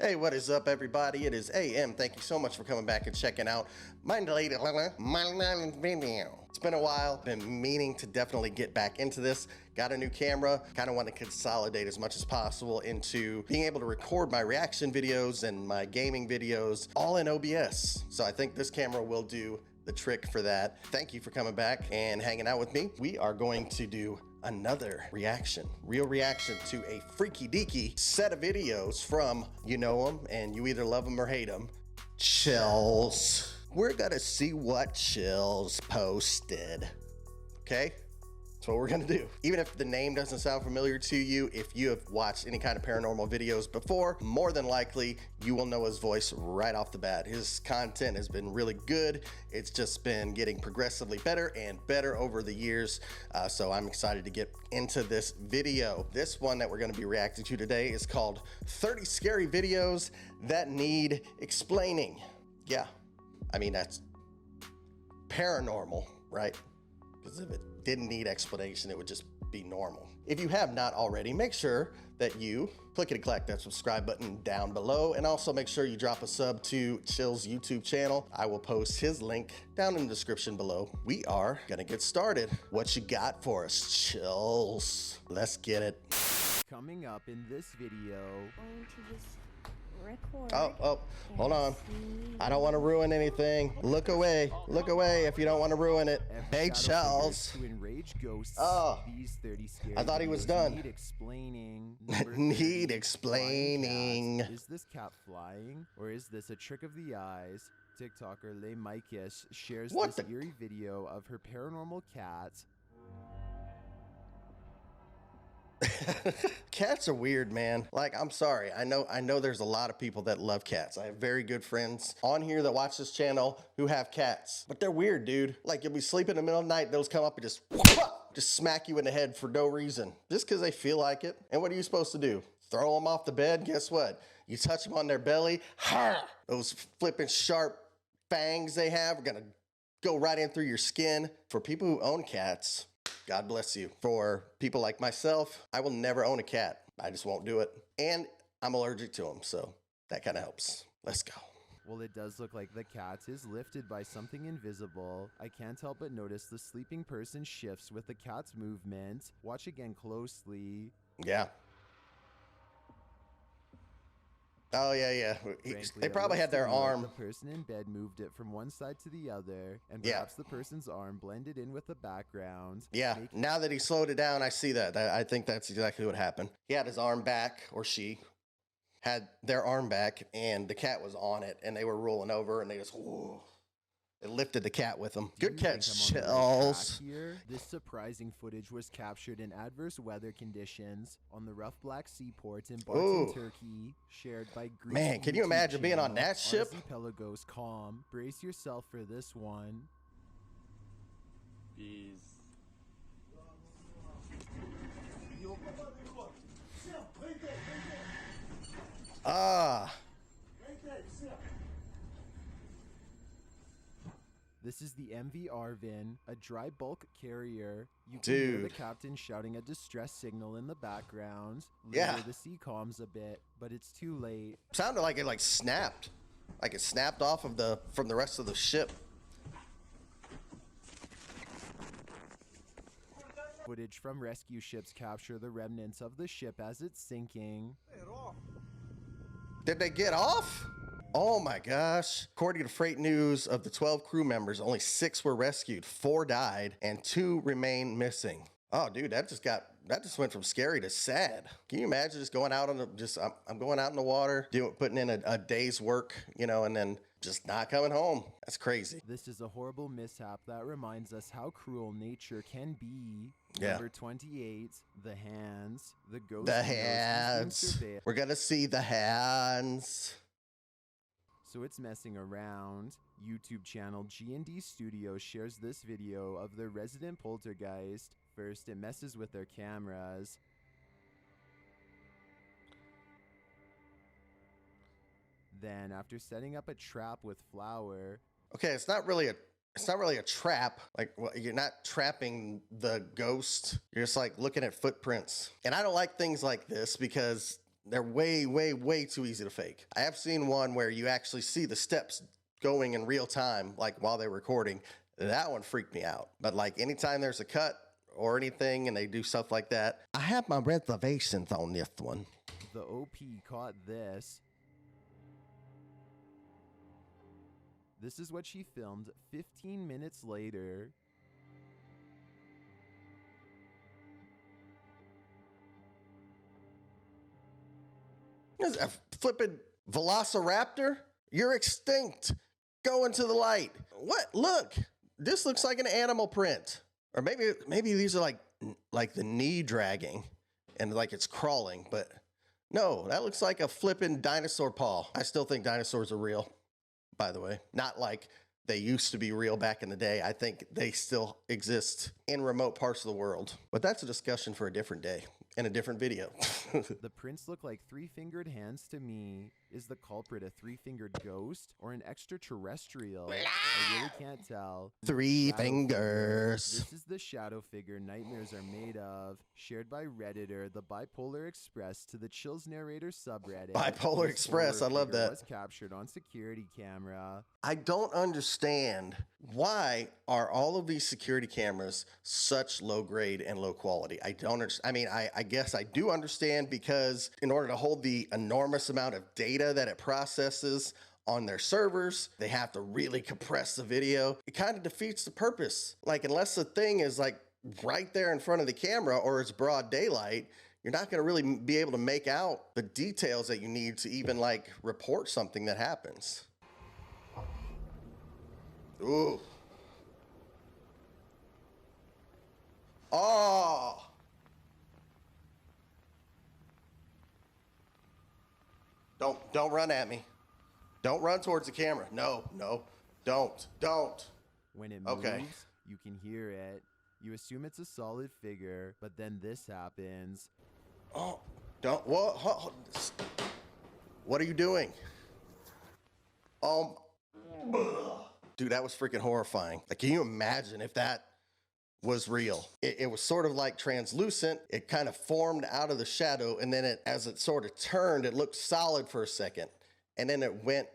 Hey, what is up, everybody? It is AM. Thank you so much for coming back and checking out my latest video. It's been a while. Been meaning to definitely get back into this. Got a new camera. Kind of want to consolidate as much as possible into being able to record my reaction videos and my gaming videos all in OBS. So I think this camera will do the trick for that. Thank you for coming back and hanging out with me. We are going to do another real reaction to a freaky deaky set of videos from, you know them and you either love them or hate them, CHILLLS. We're gonna see what CHILLLS posted, okay? That's what we're gonna do. Even if the name doesn't sound familiar to you, if you have watched any kind of paranormal videos before, more than likely you will know his voice right off the bat. His content has been really good. It's just been getting progressively better and better over the years. So I'm excited to get into this video. This one that we're gonna be reacting to today is called 30 Scary Videos That Need Explaining. Yeah, I mean, that's paranormal, right? Because if it didn't need explanation, it would just be normal. If you have not already, make sure that you click that subscribe button down below, and also make sure you drop a sub to CHILLLS' YouTube channel. I will post his link down in the description below. We are gonna get started. What you got for us, CHILLLS? Let's get it. Coming up in this video. Going to just record. Oh, hold on. I don't want to ruin anything. Look away if you don't want to ruin it. Hey, CHILLLS. To enrage ghosts. Oh, These 30 scary I thought he was done. Need explaining. Need explaining. Is this cat flying, or is this a trick of the eyes? TikToker Le Mikesh shares this eerie video of her paranormal cat. Cats are weird, man. Like, I'm sorry. I know there's a lot of people that love cats. I have very good friends on here that watch this channel who have cats, but they're weird, dude. Like, you'll be sleeping in the middle of the night, they'll come up and just smack you in the head for no reason, just because they feel like it. And what are you supposed to do? Throw them off the bed? Guess what? You touch them on their belly, those flipping sharp fangs they have are gonna go right in through your skin. For people who own cats, God bless you. For people like myself, I will never own a cat. I just won't do it. And I'm allergic to them, so that kind of helps. Let's go. Well, it does look like the cat is lifted by something invisible. I can't help but notice the sleeping person shifts with the cat's movement. Watch again closely. Yeah. Oh, yeah. Frankly, They probably had their arm. The person in bed moved it from one side to the other, and perhaps the person's arm blended in with the background. Yeah, now that he slowed it down, I see that. I think that's exactly what happened. He had his arm back, or she had their arm back, and the cat was on it, and they were rolling over, and they just, whoa. It lifted the cat with them. Good catch, CHILLLS. This surprising footage was captured in adverse weather conditions on the rough Black Sea port in Barton, Turkey, shared by Greece. Man, can you imagine being on that ship? Archipelagos calm. Brace yourself for this one. This is the MV Arvin, a dry bulk carrier. You can hear the captain shouting a distress signal in the background. Later, the sea calms a bit, but it's too late. Sounded like it snapped. Like it snapped off from the rest of the ship. Footage from rescue ships capture the remnants of the ship as it's sinking. Did they get off? Oh my gosh. According to Freight News, of the 12 crew members, only 6 were rescued, 4 died, and 2 remain missing. Oh, dude, that just went from scary to sad. Can you imagine just going out on I'm going out in the water, putting in a day's work, you know, and then just not coming home. That's crazy. This is a horrible mishap that reminds us how cruel nature can be. Yeah. Number 28, the hands. The ghost. The hands. We're gonna see the hands. So it's messing around. YouTube channel G&D Studios shares this video of the resident poltergeist. First, it messes with their cameras. Then, after setting up a trap with flour. Okay, it's not really a trap. Like, well, you're not trapping the ghost. You're just like looking at footprints. And I don't like things like this because They're way, way, way too easy to fake. I have seen one where you actually see the steps going in real time, like while they're recording. That one freaked me out. But like anytime there's a cut or anything and they do stuff like that, I have my reservations on this one. The OP caught this. This is what she filmed 15 minutes later. There's a flippin' velociraptor? You're extinct. Go into the light. What? Look. This looks like an animal print. Or maybe these are like the knee dragging and like it's crawling, but no, that looks like a flippin' dinosaur paw. I still think dinosaurs are real, by the way. Not like they used to be real back in the day. I think they still exist in remote parts of the world. But that's a discussion for a different day and a different video. The prints look like three-fingered hands to me. Is the culprit a three-fingered ghost or an extraterrestrial? I really can't tell. Three fingers. This is the shadow figure nightmares are made of. Shared by Redditor, the Bipolar Express to the Chills narrator subreddit. Bipolar Express, I love that. Was captured on security camera. I don't understand why are all of these security cameras such low grade and low quality. I don't understand. I mean, I guess I do understand because in order to hold the enormous amount of data that it processes on their servers, they have to really compress the video. It kind of defeats the purpose. Like, unless the thing is like right there in front of the camera or it's broad daylight, you're not going to really be able to make out the details that you need to even like report something that happens. Ooh. Oh. Don't run at me. Don't run towards the camera. No, don't. When it moves, you can hear it. You assume it's a solid figure, but then this happens. Oh, don't. What? What are you doing? Dude, that was freaking horrifying. Like, can you imagine if that was real? It was sort of like translucent. It kind of formed out of the shadow, and then as it sort of turned, it looked solid for a second, and then it went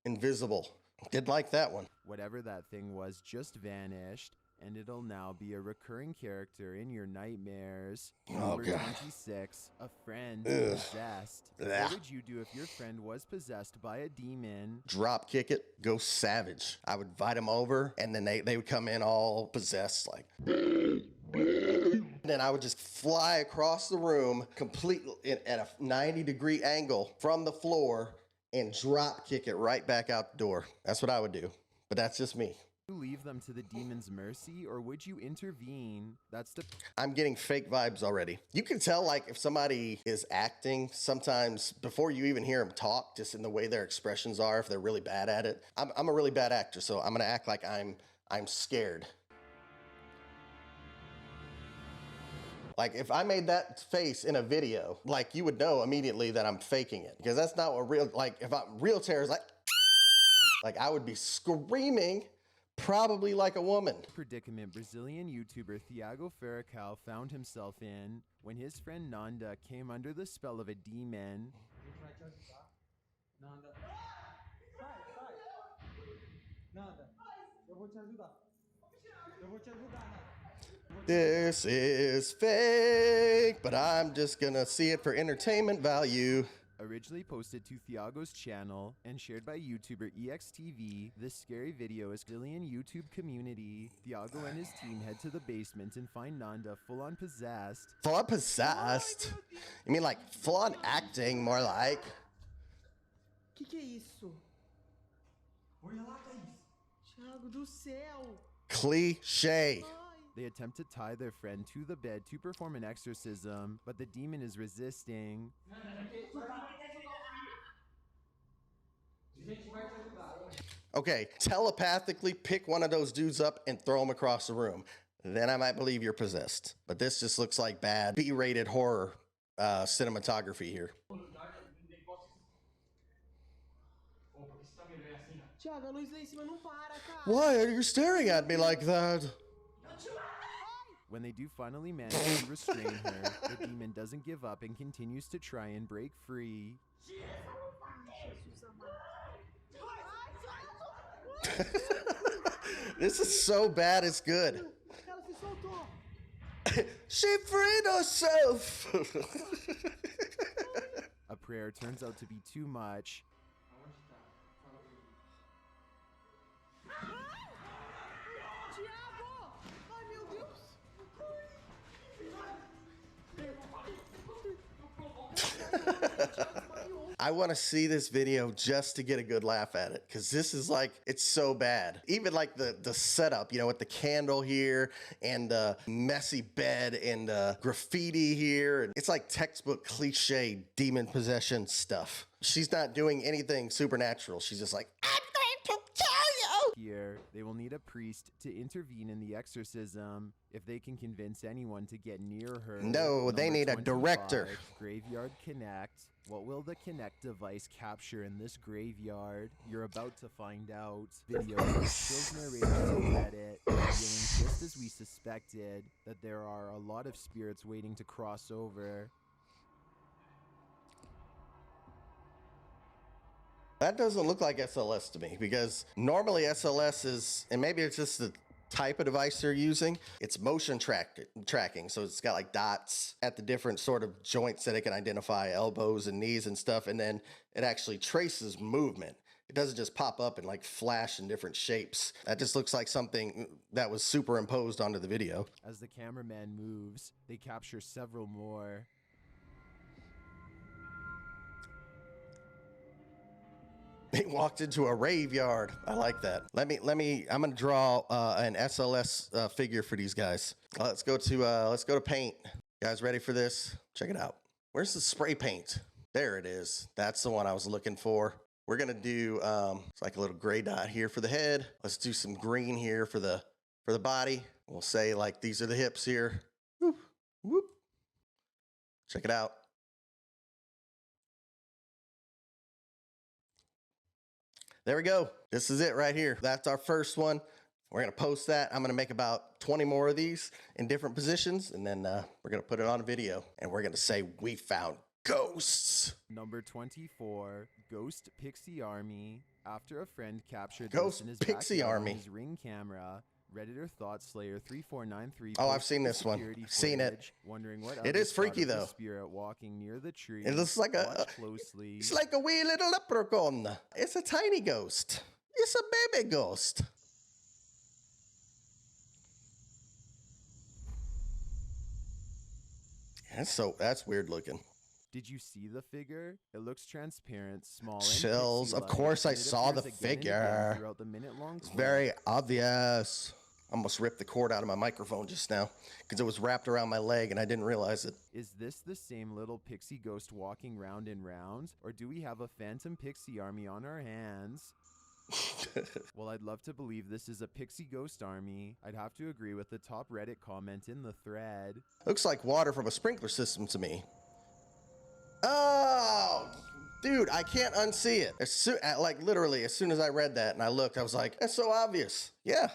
invisible. Did like that one. Whatever that thing was just vanished, and it'll now be a recurring character in your nightmares. Number 26, a friend possessed. What would you do if your friend was possessed by a demon? Drop kick it, go savage. I would invite them over, and then they would come in all possessed, like. And then I would just fly across the room completely at a 90-degree angle from the floor and drop kick it right back out the door. That's what I would do, but that's just me. You leave them to the demon's mercy, or would you intervene? I'm getting fake vibes already. You can tell, like, if somebody is acting sometimes before you even hear them talk, just in the way their expressions are, if they're really bad at it. I'm a really bad actor, so I'm gonna act like I'm scared. Like, if I made that face in a video, like, you would know immediately that I'm faking it, because that's not what real, like, if real terror is like I would be screaming. Probably like a woman. Predicament Brazilian YouTuber Thiago Ferracão found himself in when his friend Nanda came under the spell of a demon. This is fake, but I'm just gonna see it for entertainment value. Originally posted to Thiago's channel and shared by YouTuber EXTV, this scary video is Brazilian YouTube community. Thiago and his team head to the basement and find Nanda full-on possessed. Full-on possessed? You mean like full-on acting, more like? Que é isso? Olha lá, Thaís. Thiago do céu. Cliche. They attempt to tie their friend to the bed to perform an exorcism, but the demon is resisting. Okay, telepathically pick one of those dudes up and throw him across the room. Then I might believe you're possessed. But this just looks like bad B-rated horror cinematography here. Thiago, a luz lá em cima não para, cara. Why are you staring at me like that? When they do finally manage to restrain her, the demon doesn't give up and continues to try and break free. This is so bad, it's good. Ela se soltou. She freed herself. A prayer turns out to be too much. Diabo! Ai, meu Deus! I want to see this video just to get a good laugh at it, because this is like, it's so bad. Even like the setup, you know, with the candle here and the messy bed and graffiti here. It's like textbook cliche demon possession stuff. She's not doing anything supernatural. She's just like, I'm going to kill you. Here, they will need a priest to intervene in the exorcism if they can convince anyone to get near her. No, they need a 25, director. Graveyard Connect. What will the Connect device capture in this graveyard? You're about to find out. Video Chills narrators to Reddit, revealing just as we suspected that there are a lot of spirits waiting to cross over. That doesn't look like SLS to me, because normally SLS is, and maybe it's just the type of device they're using, it's motion tracking. So it's got like dots at the different sort of joints that it can identify, elbows and knees and stuff, and then it actually traces movement. It doesn't just pop up and like flash in different shapes. That just looks like something that was superimposed onto the video. As the cameraman moves, they capture several more. They walked into a graveyard. I like that. I'm gonna draw an SLS figure for these guys. Let's go to paint. Guys, ready for this? Check it out. Where's the spray paint? There it is. That's the one I was looking for. We're gonna do it's like a little gray dot here for the head. Let's do some green here for the body. We'll say like these are the hips here. Whoop, whoop. Check it out. There we go. This is it right here. That's our first one. We're gonna post that. I'm gonna make about 20 more of these in different positions, and then we're gonna put it on a video, and we're gonna say we found ghosts. Number 24, Ghost Pixie Army. After a friend captured Ghost this in his Pixie backyard Army. on his Ring camera, Redditor Thoughtslayer3493. Oh, I've seen this one. Seen it. Wondering what It is freaky though. Spirit walking near the tree. It looks like Watch closely. it's like a wee little leprechaun. It's a tiny ghost. It's a baby ghost. That's weird looking. Did you see the figure? It looks transparent, small, and Chills. Of pixie-like, course I and it saw the appears again and again figure. throughout the minute-long It's clip. very obvious. I almost ripped the cord out of my microphone just now because it was wrapped around my leg and I didn't realize it. Is this the same little pixie ghost walking round and round, or do we have a phantom pixie army on our hands? Well, I'd love to believe this is a pixie ghost army. I'd have to agree with the top Reddit comment in the thread. Looks like water from a sprinkler system to me. Oh, dude, I can't unsee it. Like literally, as soon as I read that and I looked, I was like, that's so obvious. Yeah,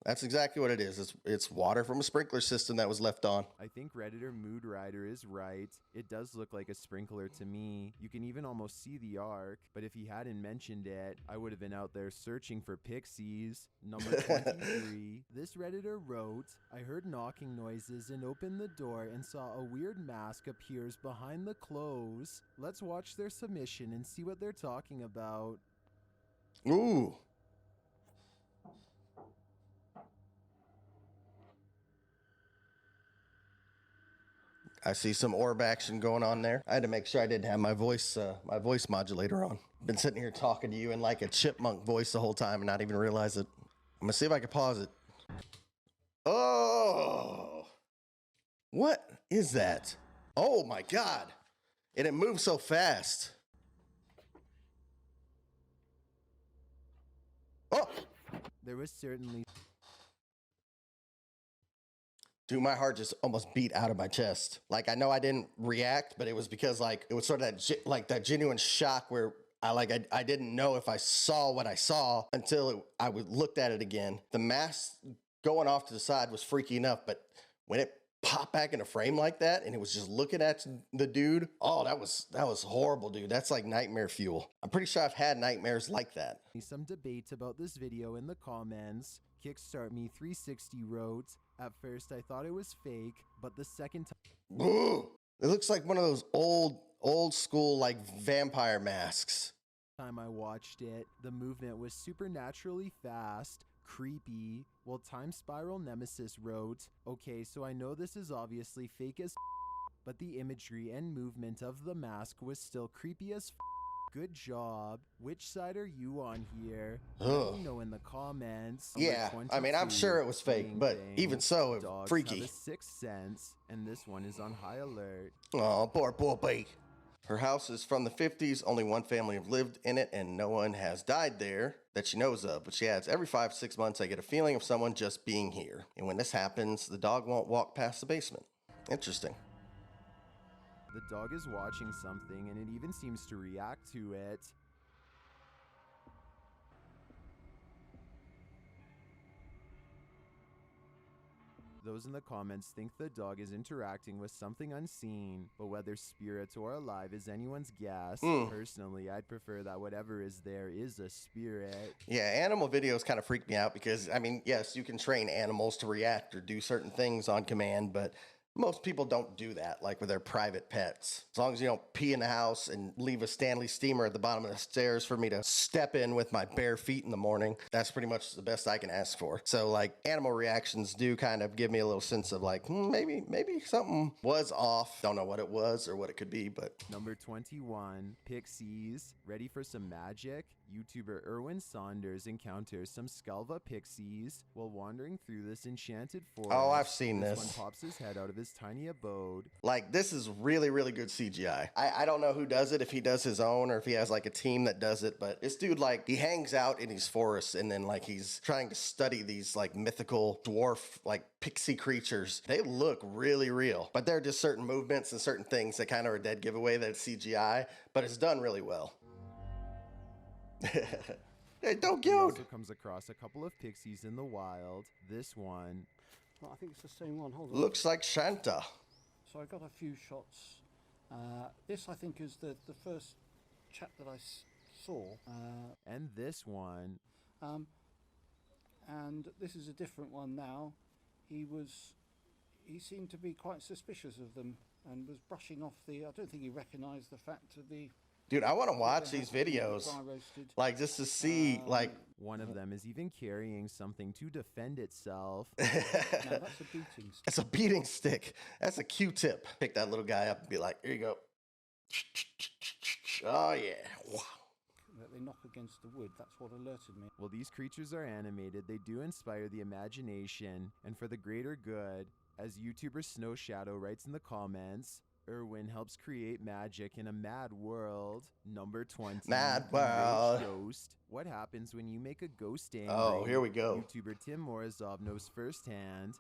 that's exactly what it is. It's water from a sprinkler system that was left on. I think Redditor Mood Rider is right. It does look like a sprinkler to me. You can even almost see the arc, but if he hadn't mentioned it, I would have been out there searching for pixies. Number 23. This Redditor wrote, I heard knocking noises and opened the door and saw a weird mask appears behind the clothes. Let's watch their submission and see what they're talking about. Ooh. I see some orb action going on there. I had to make sure I didn't have my voice modulator on. Been sitting here talking to you in like a chipmunk voice the whole time and not even realize it. I'm gonna see if I can pause it. Oh, what is that? Oh my God. And it moves so fast. Oh, There was certainly dude, my heart just almost beat out of my chest. Like, I know I didn't react, but it was because like it was sort of that genuine shock where I didn't know if I saw what I saw until I looked at it again. The mask going off to the side was freaky enough, but when it popped back into frame like that and it was just looking at the dude, oh, that was horrible, dude. That's like nightmare fuel. I'm pretty sure I've had nightmares like that. Some debate about this video in the comments. Kickstart Me 360 wrote, "At first I thought it was fake, but the second time..." Ugh. It looks like one of those old school like vampire masks. Time I watched it, the movement was supernaturally fast, creepy. While Time Spiral Nemesis wrote, "Okay, so I know this is obviously fake as but the imagery and movement of the mask was still creepy as Good job. Which side are you on here? Let me know in the comments. Yeah, I mean, I'm sure it was fake, but even so, Dogs freaky. have a sixth sense, and this one is on high alert. Oh, poor Poppy. Her house is from the 50s. Only one family have lived in it, and no one has died there that she knows of. But she adds, every 5-6 months, I get a feeling of someone just being here. And when this happens, the dog won't walk past the basement. Interesting. The dog is watching something, and it even seems to react to it. Those in the comments think the dog is interacting with something unseen, but whether spirits or alive is anyone's guess. Personally, I'd prefer that whatever is there is a spirit. Yeah, animal videos kind of freak me out because, I mean, yes, you can train animals to react or do certain things on command, but most people don't do that, like with their private pets. As long as you don't pee in the house and leave a Stanley steamer at the bottom of the stairs for me to step in with my bare feet in the morning, that's pretty much the best I can ask for. So, like, animal reactions do kind of give me a little sense of, like, maybe something was off. Don't know what it was or what it could be, but... Number 21, Pixies. Ready for some magic? YouTuber Erwin Saunders encounters some Skalva pixies while wandering through this enchanted forest. Oh, I've seen this. This one pops his head out of his tiny abode. Like, this is really, really good CGI. I don't know who does it, if he does his own or if he has, like, a team that does it, but this dude, like, he hangs out in these forests and then, like, he's trying to study these, like, mythical dwarf, like, pixie creatures. They look really real, but there are just certain movements and certain things that kind of are a dead giveaway that it's CGI, but it's done really well. Hey, don't He cute. also comes across a couple of pixies in the wild. This one... Well, I think it's the same one. Hold on. Looks like Shanta. So I got a few shots. This, I think, is the first chap that I saw. And this one... And this is a different one now. He seemed to be quite suspicious of them and was brushing off the... I don't think he recognised the fact of the... Dude, I want to watch these videos, like, just to see, like... One of them is even carrying something to defend itself. No, that's a beating stick. It's a beating stick. That's a Q-tip. Pick that little guy up and be like, here you go. Oh, yeah. Wow. That they knock against the wood. That's what alerted me. While these creatures are animated, they do inspire the imagination, and for the greater good. As YouTuber Snow Shadow writes in the comments, Erwin helps create magic in a mad world. Number 20. Mad world. Ghost. What happens when you make a ghost angry? Oh, here we go. YouTuber TimMorazob knows firsthand.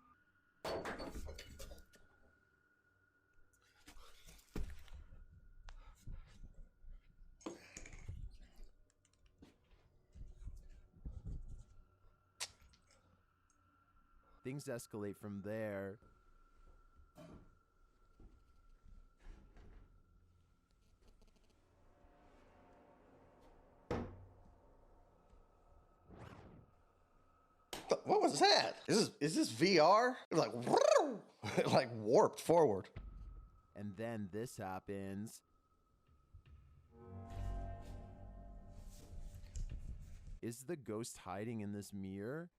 Things escalate from there. What was that? Is this VR? Like, like warped forward. And then this happens. Is the ghost hiding in this mirror?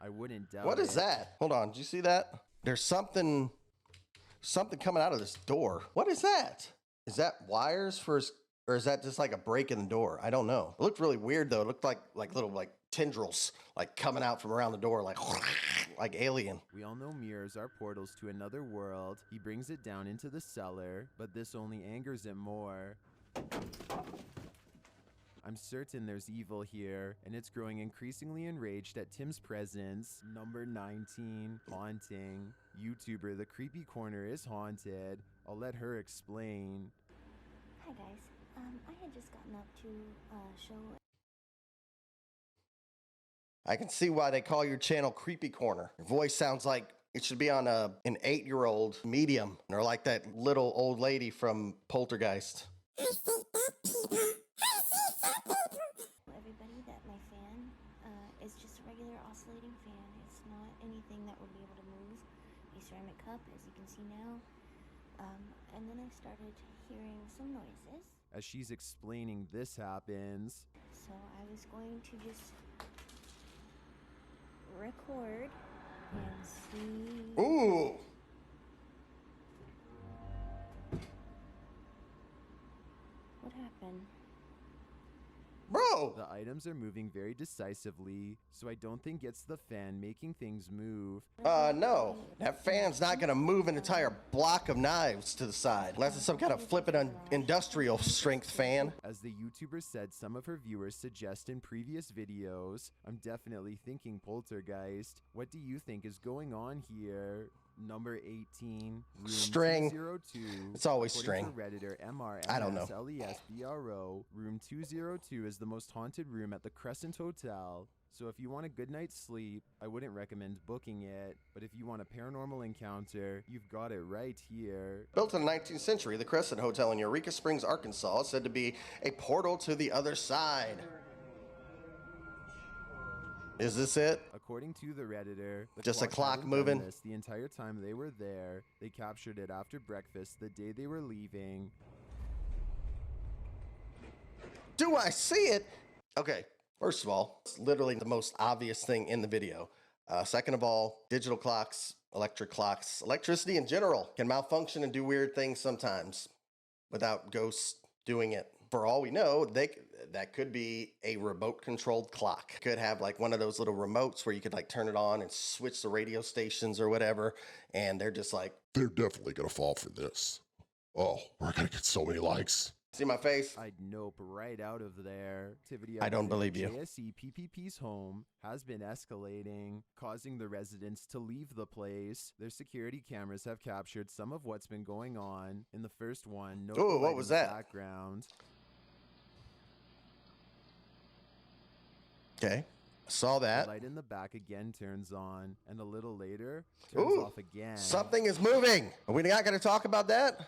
I wouldn't doubt it. What is that? Hold on, did you see that? There's something coming out of this door. What is that? Is that wires for his, or is that just like a break in the door? I don't know. It looked really weird though. It looked like little like tendrils like coming out from around the door like like alien. We all know mirrors are portals to another world. He brings it down into the cellar, but this only angers him more. I'm certain there's evil here, and it's growing increasingly enraged at Tim's presence. Number 19, haunting. YouTuber The Creepy Corner is haunted. I'll let her explain. Hi guys, I had just gotten up to show I can see why they call your channel Creepy Corner. Your voice sounds like it should be on an 8-year-old medium, or like that little old lady from Poltergeist. Everybody that my fan is just a regular oscillating fan. It's not anything that would be able to move. A ceramic cup, as you can see now. And then I started hearing some noises. As she's explaining, this happens. So I was going to just record and see. Ooh! What happened? Bro! The items are moving very decisively, so I don't think it's the fan making things move. No. That fan's not gonna move an entire block of knives to the side, unless it's some kind of flippin' industrial strength fan. As the YouTuber said some of her viewers suggest in previous videos, I'm definitely thinking Poltergeist. What do you think is going on here? Number 18, room String. 202. It's always According string. to Redditor I don't know. MRMSLESBRO, room 202 is the most haunted room at the Crescent Hotel. So if you want a good night's sleep, I wouldn't recommend booking it. But if you want a paranormal encounter, you've got it right here. Built in the 19th century, the Crescent Hotel in Eureka Springs, Arkansas is said to be a portal to the other side. Is this it? According to the Redditor, the Just a clock hadn't moving? done this the entire time they were there. They captured it after breakfast the day they were leaving. Do I see it? Okay, first of all, it's literally the most obvious thing in the video. Second of all, digital clocks, electric clocks, electricity in general can malfunction and do weird things sometimes without ghosts doing it. For all we know, that could be a remote-controlled clock. Could have like one of those little remotes where you could like turn it on and switch the radio stations or whatever, and they're just like, They're definitely gonna fall for this. Oh, we're gonna get so many likes. see my face? I'd nope right out of there. Activity I don't at believe you. JSE PPP's home has been escalating, causing the residents to leave the place. Their security cameras have captured some of what's been going on. In the first one, note the Ooh, what light was in the that? background. Okay, saw The that. light in the back again turns on, and a little later turns Ooh, off again. something is moving. Are we not gonna talk about that?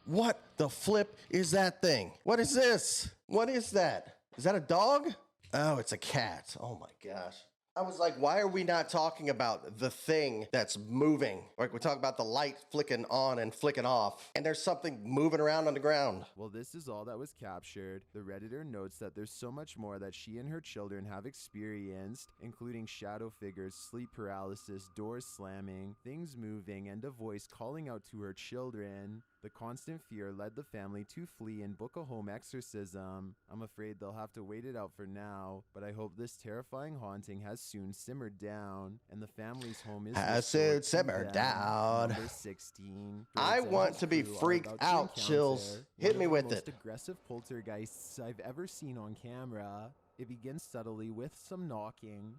What the flip is that thing? What is this? What is that? Is that a dog? Oh, it's a cat. Oh my gosh. I was like, why are we not talking about the thing that's moving? Like, we talk about the light flicking on and flicking off, and there's something moving around on the ground. Well, this is all that was captured. The Redditor notes that there's so much more that she and her children have experienced, including shadow figures, sleep paralysis, doors slamming, things moving, and a voice calling out to her children. The constant fear led the family to flee and book a home exorcism. I'm afraid they'll have to wait it out for now, but I hope this terrifying haunting has soon simmered down, and the family's home is Has restored soon to simmered them. down. Number 16. I Birds want and to be crew are freaked about to out, encounter Chills. Hit one me of the with most it. aggressive poltergeists I've ever seen on camera. It begins subtly with some knocking.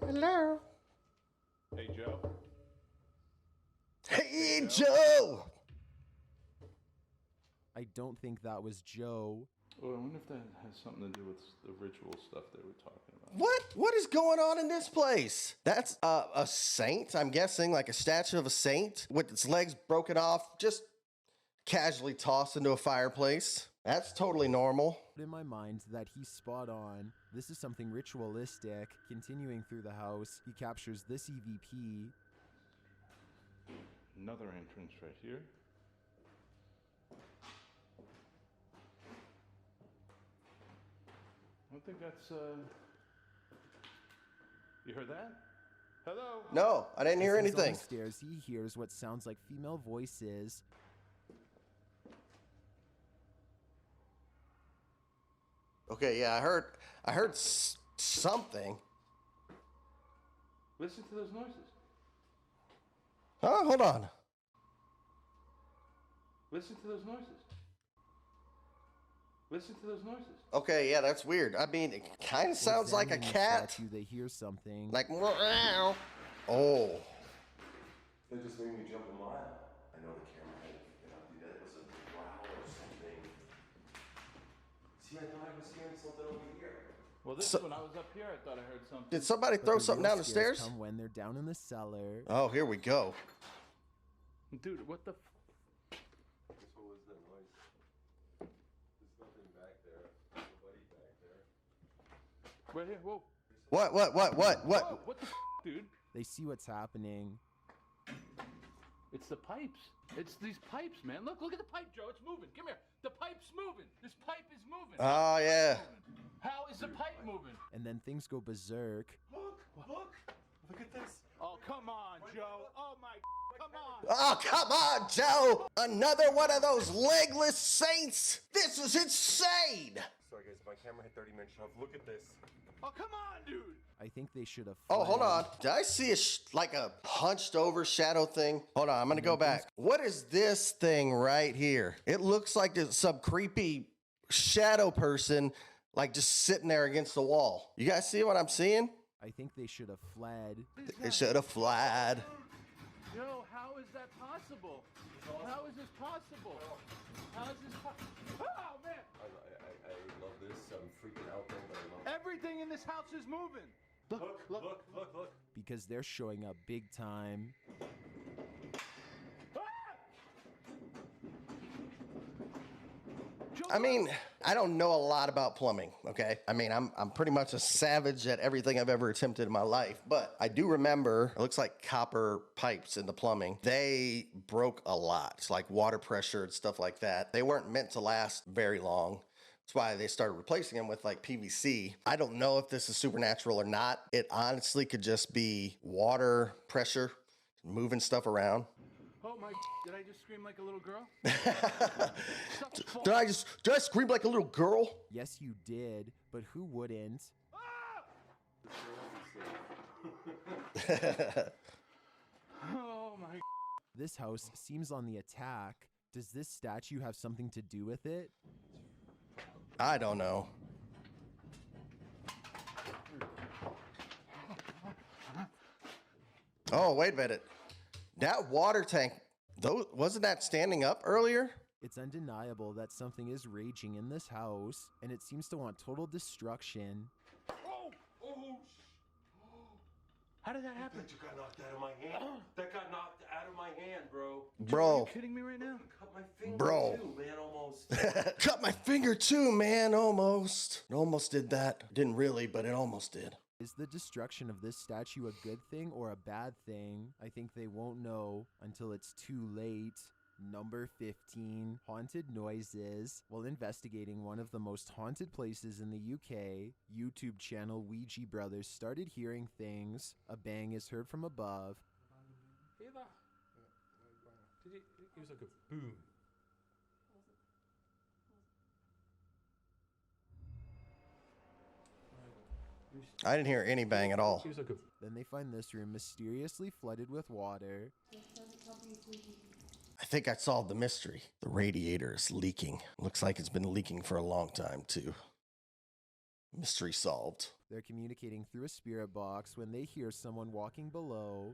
Hello. Hey, Joe. Hey, Joe. I don't think that was Joe. Oh, I wonder if that has something to do with the ritual stuff they were talking about. What? What is going on in this place? That's a saint, I'm guessing, like a statue of a saint with its legs broken off, just casually tossed into a fireplace. That's totally normal. In my mind that he's spot on. This is something ritualistic. Continuing through the house, he captures this EVP. Another entrance right here. I don't think that's, You heard that? Hello? No, I didn't hear As he's on anything. the stairs, he hears what sounds like female voices. Okay, yeah, I heard something. Listen to those noises. Huh? Hold on. Listen to those noises. Listen to those noises. Okay, yeah, that's weird. I mean, it kind of sounds like a Examining the cat. statue, they hear something. Like, meow. Oh. That just made me jump a mile. I know the camera had it up. That was a growl or something. See, I thought I was hearing something over here. Well, this when I was up here, I thought I heard something. Did somebody But throw the something real down the scares stairs? come when they're down in the cellar. Oh, here we go. Dude, what the? What was the noise? There's nothing back there. Nobody back there. Right here. Whoa. What? Whoa, what the dude? They see what's happening. It's the pipes. It's these pipes, man. Look at the pipe, Joe. It's moving. Come here. The pipe's moving. This pipe is moving. Oh, yeah. How is the pipe moving? And then things go berserk. Look at this. Oh, come on, Joe. Oh my, come on. Oh, come on, Joe. Another one of those legless saints. This is insane. Sorry guys, my camera hit 30-minute shove. Look at this. Oh, come on, dude. I think they should have. Oh, hold fled. on. Did I see like a hunched over shadow thing? Hold on, I'm gonna go back. What is this thing right here? It looks like there's some creepy shadow person, like just sitting there against the wall. You guys see what I'm seeing? I think they should have fled. It should have fled. Joe, how is that possible? How is this possible? How is this possible? Oh, man. I love this. I'm freaking out though, but I love it. Everything in this house is moving. Look. Because they're showing up big time. I mean, I don't know a lot about plumbing, okay? I mean, I'm pretty much a savage at everything I've ever attempted in my life, but I do remember, it looks like copper pipes in the plumbing. They broke a lot, like water pressure and stuff like that. They weren't meant to last very long. That's why they started replacing them with like PVC. I don't know if this is supernatural or not. It honestly could just be water pressure moving stuff around. Oh my, did I just scream like a little girl? Did I scream like a little girl? Yes, you did, but who wouldn't? Oh my. This house seems on the attack. Does this statue have something to do with it? I don't know. Oh, wait a minute. That water tank, wasn't that standing up earlier? It's undeniable that something is raging in this house, and it seems to want total destruction. How did that happen? That got knocked out of my hand. That got knocked out of my hand, bro. Bro. Are you kidding me right now? Cut my finger Bro. too, man, almost. Cut my finger too, man, almost. It almost did that. Didn't really, but it almost did. Is the destruction of this statue a good thing or a bad thing? I think they won't know until it's too late. Number 15, haunted noises. While investigating one of the most haunted places in the UK, YouTube channel Ouija Brothers started hearing things. A bang is heard from above. Eva. It was like a boom. I didn't hear any bang at all. It was like a. Then they find this room mysteriously flooded with water. I think I solved the mystery. The radiator is leaking. Looks like it's been leaking for a long time, too. Mystery solved. They're communicating through a spirit box when they hear someone walking below.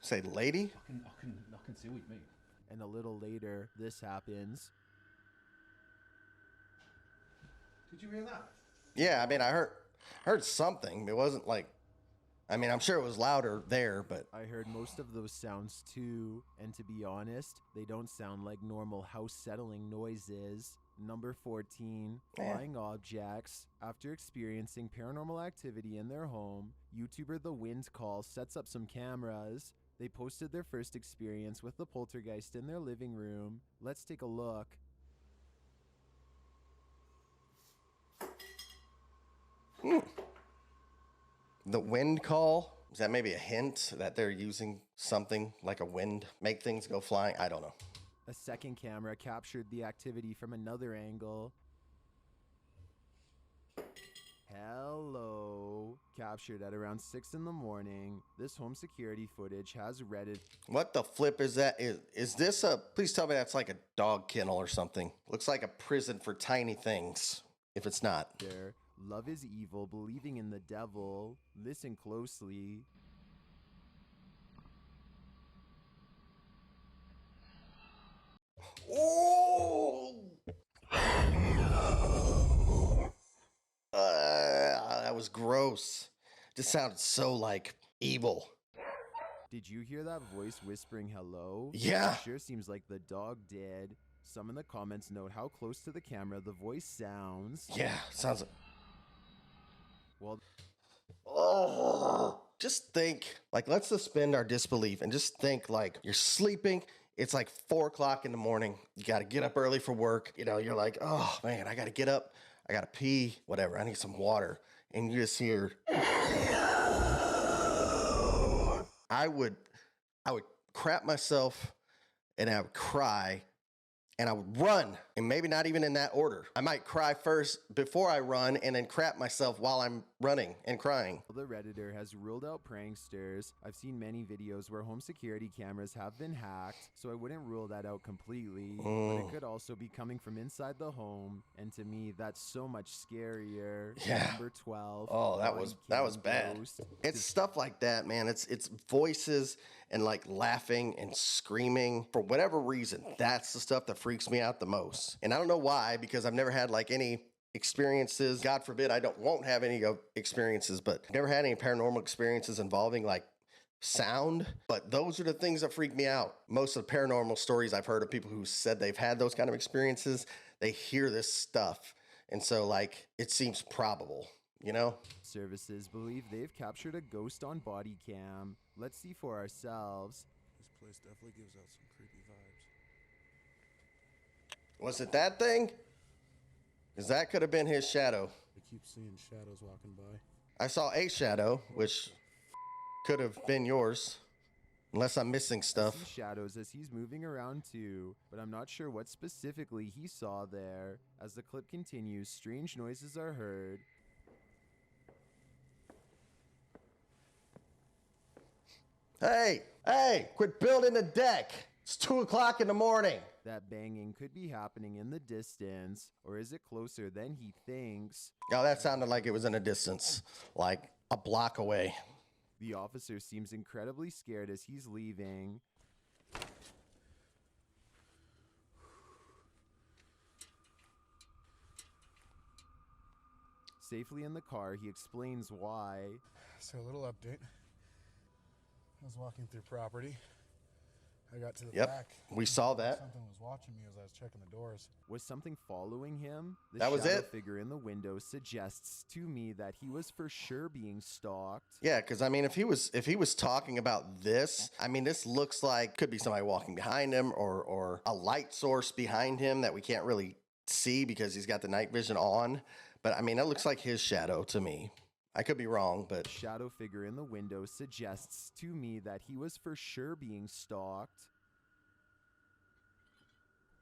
Say lady? I can see what you mean. And a little later, this happens. Did you hear that? Yeah, I mean, I heard something. It wasn't like, I mean, I'm sure it was louder there, but I heard most of those sounds too, and to be honest, they don't sound like normal house settling noises. Number 14, flying objects. After experiencing paranormal activity in their home, YouTuber The Wind Call sets up some cameras. They posted their first experience with the poltergeist in their living room. Let's take a look. The wind call, is that maybe a hint that they're using something like a wind, make things go flying? I don't know. A second camera captured the activity from another angle. Hello. Captured at around 6 in the morning. This home security footage has Reddit. What the flip is that? Is this please tell me that's like a dog kennel or something. Looks like a prison for tiny things, if it's not. There. Love is evil, believing in the devil. Listen closely. Oh! gross. Just sounded so like evil. Did you hear that voice whispering hello? Yeah. It sure seems like the dog did. Some in the comments note how close to the camera the voice sounds. Yeah, sounds like... Well, Oh, just think, like, let's suspend our disbelief and just think like you're sleeping. It's like 4 o'clock in the morning. You got to get up early for work. You know, you're like, oh man, I got to get up. I got to pee, whatever. I need some water. And you just hear, I would crap myself and I would cry. And I would run, and maybe not even in that order. I might cry first before I run and then crap myself while I'm running and crying. the Redditor has ruled out pranksters. I've seen many videos where home security cameras have been hacked, so I wouldn't rule that out completely. But it could also be coming from inside the home, and to me, that's so much scarier. Yeah. Number 12. Oh, that was Bodycam bad. ghost. It's stuff like that, man. It's voices and like laughing and screaming for whatever reason. That's the stuff that freaks me out the most. And I don't know why, because I've never had like any experiences. God forbid I won't have any experiences, but I've never had any paranormal experiences involving like sound. But those are the things that freak me out. Most of the paranormal stories I've heard of people who said they've had those kind of experiences, they hear this stuff. And so like it seems probable, you know? Services believe they've captured a ghost on Bodycam. Let's see for ourselves. This place definitely gives out some creepy vibes. Was it that thing? Because that could have been his shadow. I keep seeing shadows walking by. I saw a shadow, which could have been yours, unless I'm missing stuff. See shadows as he's moving around too, but I'm not sure what specifically he saw there. As the clip continues, strange noises are heard. Hey, quit building the deck. It's 2 o'clock in the morning. That banging could be happening in the distance, or is it closer than he thinks? Oh, that sounded like it was in a distance, like a block away. The officer seems incredibly scared as he's leaving. Safely in the car, he explains why. So a little update. I was walking through property. I got to the Yep, back. we saw that. Something was watching me as I was checking the doors. Was something following him? The That was shadow it. figure in the window suggests to me that he was for sure being stalked. Yeah, because I mean, if he was talking about this, I mean, this looks like could be somebody walking behind him or a light source behind him that we can't really see because he's got the night vision on. But I mean, it looks like his shadow to me. I could be wrong, but Shadow figure in the window suggests to me that he was for sure being stalked.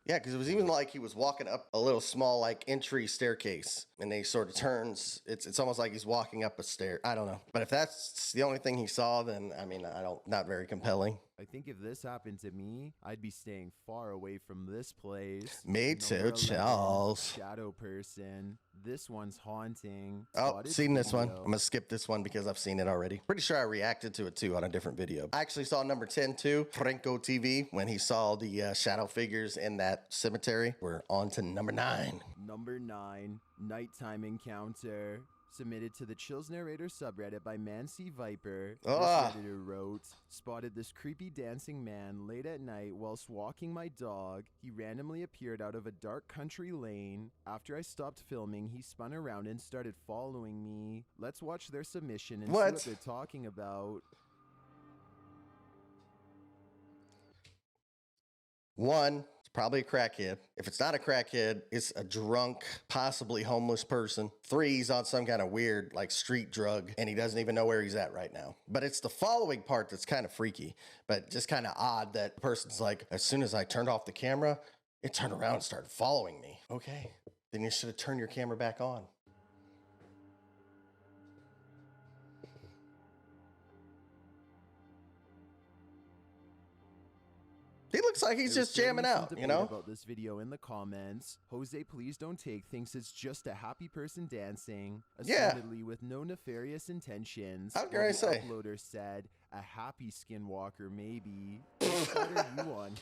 yeah, because it was even like he was walking up a little small like entry staircase, and then he sort of turns. It's almost like he's walking up a stair. I don't know, but if that's the only thing he saw, then I mean, not very compelling. I think if this happened to me, I'd be staying far away from this place. Me Number too, 11, Charles. Shadow person. This one's haunting. Oh, Spotted seen this one. video. I'm gonna skip this one because I've seen it already. Pretty sure I reacted to it too on a different video. I actually saw number 10 too, Franco TV, when he saw the shadow figures in that cemetery. We're on to number 9. Number 9, nighttime encounter. Submitted to the Chills Narrator subreddit by Mancy Viper. This Ah. Redditor wrote, spotted this creepy dancing man late at night whilst walking my dog. He randomly appeared out of a dark country lane. After I stopped filming, he spun around and started following me. Let's watch their submission and see What? what they're talking about. One, it's probably a crackhead. If it's not a crackhead, it's a drunk, possibly homeless person. 3, he's on some kind of weird, like street drug, and he doesn't even know where he's at right now. But it's the following part that's kind of freaky, but just kind of odd that the person's like, as soon as I turned off the camera, it turned around and started following me. Okay, then you should have turned your camera back on. He looks like he's There was just jamming certainly some out, you debate know? about this video in the comments. Jose Please Don't Take thinks it's just a happy person dancing, Yeah. assumedly with no nefarious intentions. How dare while I the say? uploader said a happy skinwalker maybe. Which side are you on?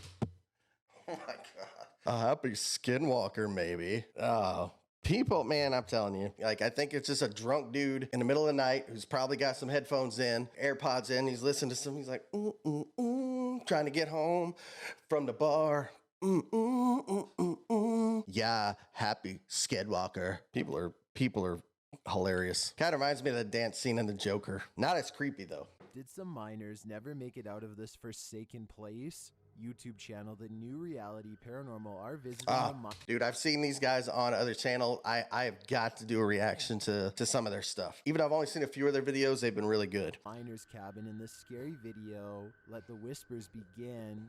Oh my God. A happy skinwalker, maybe. Oh, People, man, I'm telling you, like, I think it's just a drunk dude in the middle of the night who's probably got some headphones in, AirPods in. He's listening to something. He's like, trying to get home from the bar. Yeah, happy Skidwalker. People are hilarious. Kind of reminds me of the dance scene in The Joker. Not as creepy though. Did some miners never make it out of this forsaken place? YouTube channel, The New Reality Paranormal, are visiting the dude, I've seen these guys on other channel. I have got to do a reaction to some of their stuff. Even though I've only seen a few of their videos, they've been really good. Miner's cabin in this scary video. Let the whispers begin.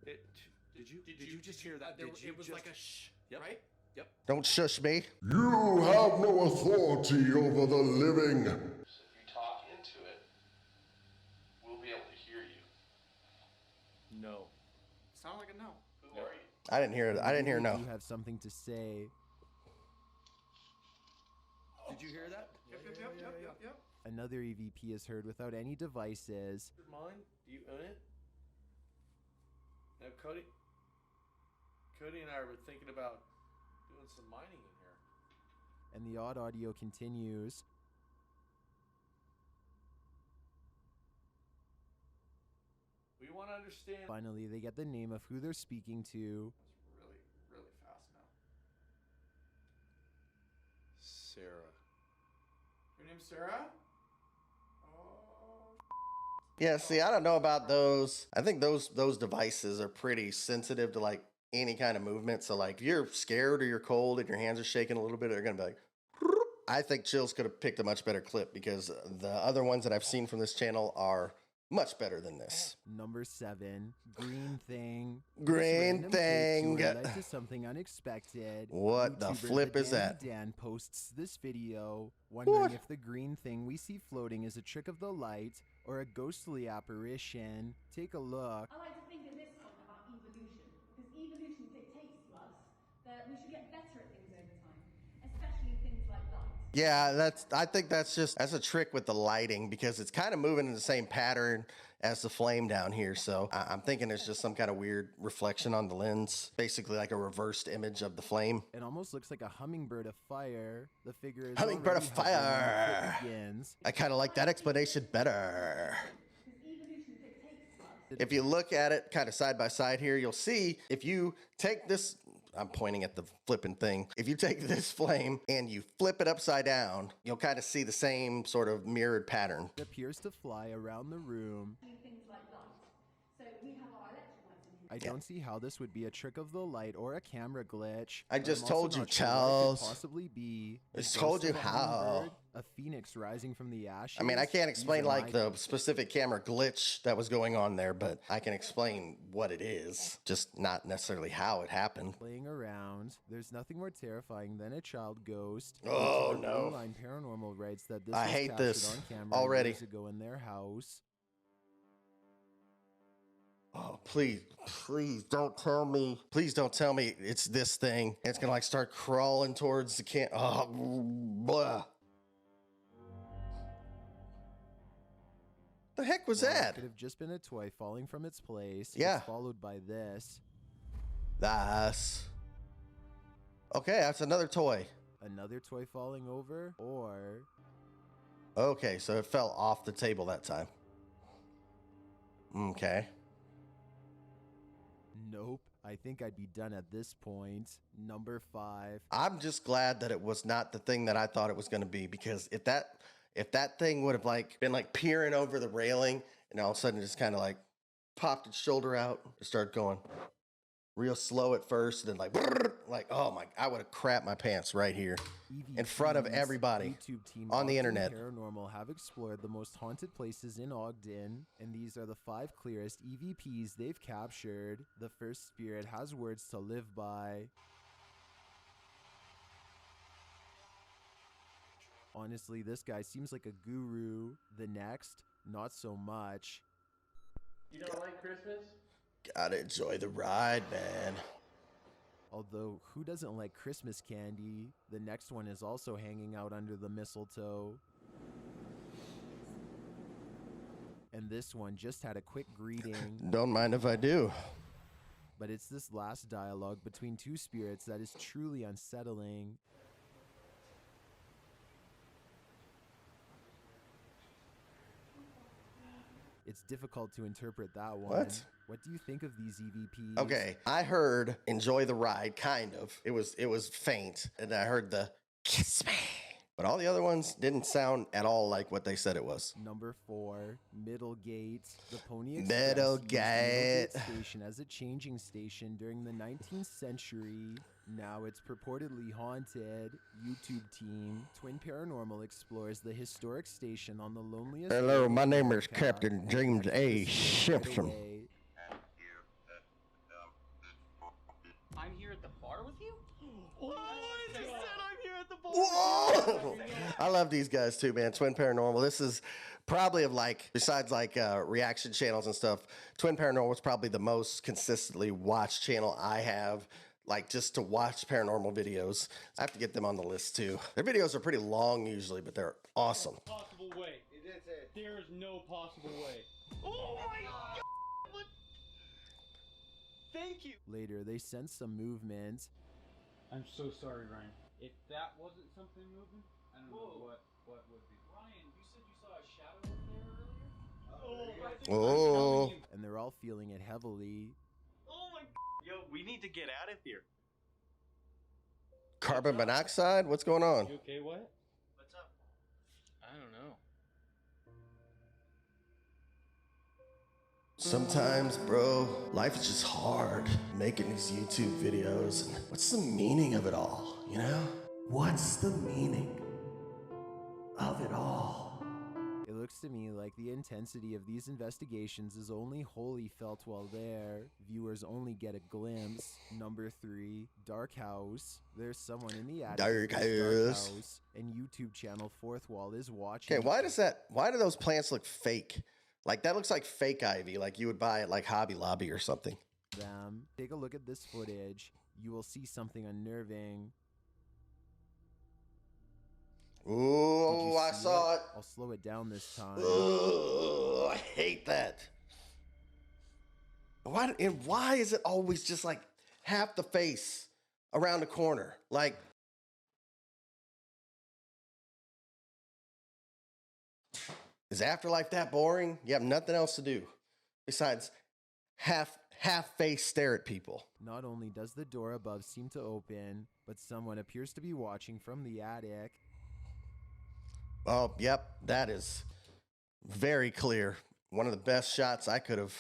Did you just hear that? It was like a shh, right? Yep. Don't shush me. You have no authority over the living. So if you talk into it, we'll be able to hear you. No. Sound like a no. Who are you? I didn't hear it. I didn't hear no. You have something to say. Did you hear that? Yep. Another EVP is heard without any devices. Mine? Do you own it? Now, Cody and I were thinking about doing some mining in here. And the odd audio continues. We want to understand. Finally, they get the name of who they're speaking to. It's really fast now. Sarah. Your name's Sarah? Yeah, see, I don't know about those. I think those devices are pretty sensitive to like any kind of movement. So like if you're scared or you're cold and your hands are shaking a little bit, they're gonna be like, I think Chills could have picked a much better clip because the other ones that I've seen from this channel are much better than this. Number 7, Green Thing. Green Thing. Led to something unexpected. What the YouTuber flip is that? Dan posts this video, wondering if the green thing we see floating is a trick of the light or a ghostly apparition. Take a look. I like to think of this song about evolution, because evolution dictates to us that we should get better at things over time, especially things like light. Yeah, I think that's a trick with the lighting because it's kind of moving in the same pattern as the flame down here. So I'm thinking it's just some kind of weird reflection on the lens, basically like a reversed image of the flame. It almost looks like a hummingbird of fire. The figure is hummingbird of already hovering fire. when it begins. I kind of like that explanation better. If you look at it kind of side by side here, you'll see if you take this, I'm pointing at the flipping thing. If you take this flame and you flip it upside down, you'll kind of see the same sort of mirrored pattern. It appears to fly around the room. Things like light. So we have our electric lights in here. I don't see how this would be a trick of the light or a camera glitch. I but just I'm also told you, not sure what it Charles. could possibly be. I A just told ghost you of a how. hummingbird, a phoenix rising from the ashes. I mean, I can't These explain are like my the specific camera glitch that was going on there, but I can explain what it is, just not necessarily how it happened. playing around. There's nothing more terrifying than a child ghost. Oh, YouTuber no. Line Paranormal writes that this I was hate captured this on camera already. years ago in their house. Oh, please don't tell me. Please don't tell me it's this thing. It's gonna like start crawling towards the can. Oh, blah. The heck was Well, it that? could have just been a toy falling from its place. Yeah. It's followed by this. That's okay. That's another toy. Another toy falling over, or Okay, so it fell off the table that time. Okay. nope. I think I'd be done at this point. Number 5. I'm just glad that it was not the thing that I thought it was going to be, because if that thing would have like been like peering over the railing and all of a sudden it just kind of like popped its shoulder out and started going real slow at first and then like brrr, like, oh my, I would have crapped my pants right here in front of EVPs, everybody YouTube team on the Ogden internet. Paranormal have explored the most haunted places in Ogden, and these are the 5 clearest EVPs they've captured. The first spirit has words to live by. Honestly, this guy seems like a guru. The next, not so much. You don't like Christmas? Gotta enjoy the ride, man. Although, who doesn't like Christmas candy? The next one is also hanging out under the mistletoe. And this one just had a quick greeting. Don't mind if I do. But it's this last dialogue between two spirits that is truly unsettling. It's difficult to interpret that one. What do you think of these EVPs? Okay, I heard enjoy the ride, kind of. It was faint, and I heard the kiss me. But all the other ones didn't sound at all like what they said it was. Number 4, Middlegate. The Pony Express Middlegate used station as a changing station during the 19th century. Now it's purportedly haunted. YouTube team Twin Paranormal explores the historic station on the loneliest. Hello, my name is Captain James A. Simpson. I'm here at the bar with you? Oh, I just said I'm here at the bar. Whoa! I love these guys too, man. Twin Paranormal. This is probably of like, besides like reaction channels and stuff, Twin Paranormal is probably the most consistently watched channel I have. Like just to watch paranormal videos. I have to get them on the list too. Their videos are pretty long usually, but they're awesome. Possible way. There is no possible way. Oh my God! What? Thank you. Later, they sense some movement. I'm so sorry, Ryan. If that wasn't something moving, I don't know what would be. Ryan, you said you saw a shadow up there earlier? Oh. And they're all feeling it heavily. Oh my God. Yo, we need to get out of here. Carbon monoxide? What's going on? You okay, what? What's up? I don't know. Sometimes, bro, life is just hard making these YouTube videos. And what's the meaning of it all, you know? What's the meaning of it all? It looks to me like the intensity of these investigations is only wholly felt while there. Viewers only get a glimpse. Number 3, Dark House. There's someone in the attic. Dark House. And YouTube channel Fourth Wall is watching. Okay, why do those plants look fake? Like that looks like fake ivy, like you would buy at like Hobby Lobby or something. Them. Take a look at this footage. You will see something unnerving. Ooh, I saw it. I'll slow it down this time. Ugh, I hate that. Why is it always just like half the face around the corner? Like, is Afterlife that boring? You have nothing else to do besides half face stare at people. Not only does the door above seem to open, but someone appears to be watching from the attic. Oh, yep, that is very clear. One of the best shots I could have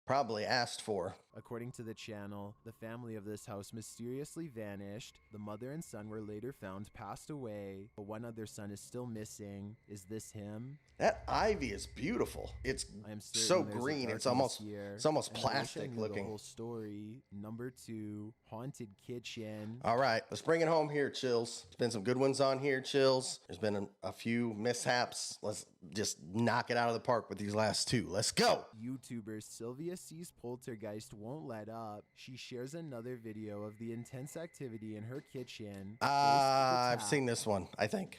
probably asked for. According to the channel, the family of this house mysteriously vanished. The mother and son were later found passed away, but one other son is still missing. Is this him? That ivy is beautiful. It's so green. It's almost plastic looking. The whole story. Number 2, Haunted Kitchen. All right, let's bring it home here, Chills. There's been some good ones on here, Chills. There's been a few mishaps. Let's just knock it out of the park with these last 2. Let's go. YouTuber Sylvia Sees Poltergeist won't let up. She shares another video of the intense activity in her kitchen. I've seen this one, I think.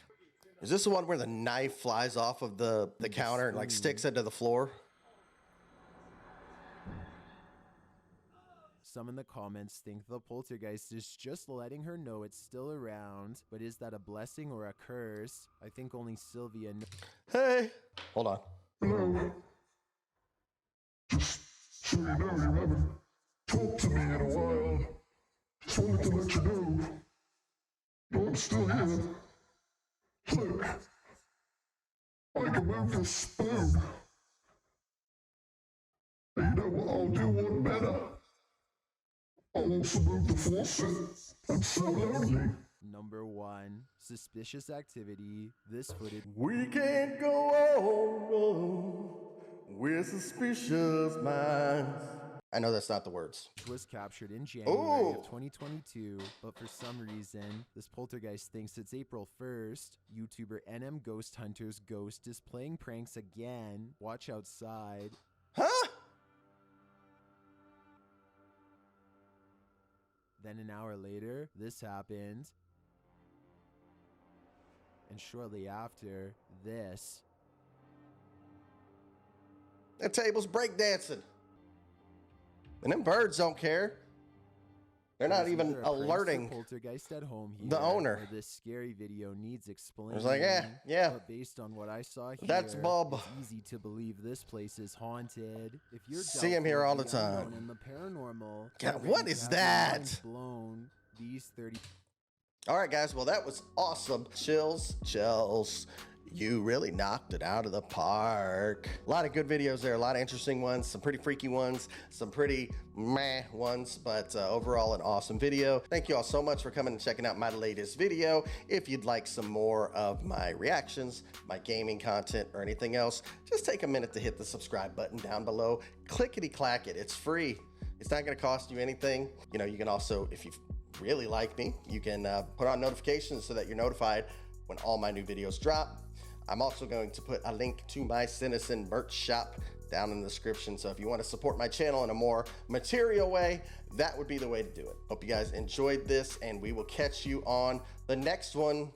Is this the one where the knife flies off of the counter and like sticks into the floor? Some in the comments think the poltergeist is just letting her know it's still around, but is that a blessing or a curse? I think only Sylvia knows. Hey, hold on. Hello. Just so you know, you haven't talked to me in a while. Just wanted to let you know I'm still here. Look, I can move this spoon. And you know what I'll do one better? I'll also move the faucet. I'm so lonely. Number 1, suspicious activity. This footage. We can't go on with suspicious minds. I know that's not the words. Was captured in January of 2022, but for some reason, this poltergeist thinks it's April 1st. YouTuber NM Ghost Hunter's ghost is playing pranks again. Watch outside. Huh? Then an hour later, this happened. And shortly after, this. That table's breakdancing. And them birds don't care. They're not There's even either a prank alerting Poltergeist at home here, the owner. or this scary video needs explaining. It's like, yeah. But based on what I saw here, That's Bob. It's easy to believe this place is haunted. If you're See him here all the doubtful of time. unknown and the paranormal, God, then what you is have your that? minds blown. These 30. All right, guys. Well, that was awesome. Chills. You really knocked it out of the park. A lot of good videos there, a lot of interesting ones, some pretty freaky ones, some pretty meh ones, but overall an awesome video. Thank you all so much for coming and checking out my latest video. If you'd like some more of my reactions, my gaming content, or anything else, just take a minute to hit the subscribe button down below. Clickety-clack it. It's free. It's not gonna cost you anything. You know, you can also, if you really like me, you can put on notifications so that you're notified when all my new videos drop. I'm also going to put a link to my Citizen merch shop down in the description. So if you want to support my channel in a more material way, that would be the way to do it. Hope you guys enjoyed this, and we will catch you on the next one.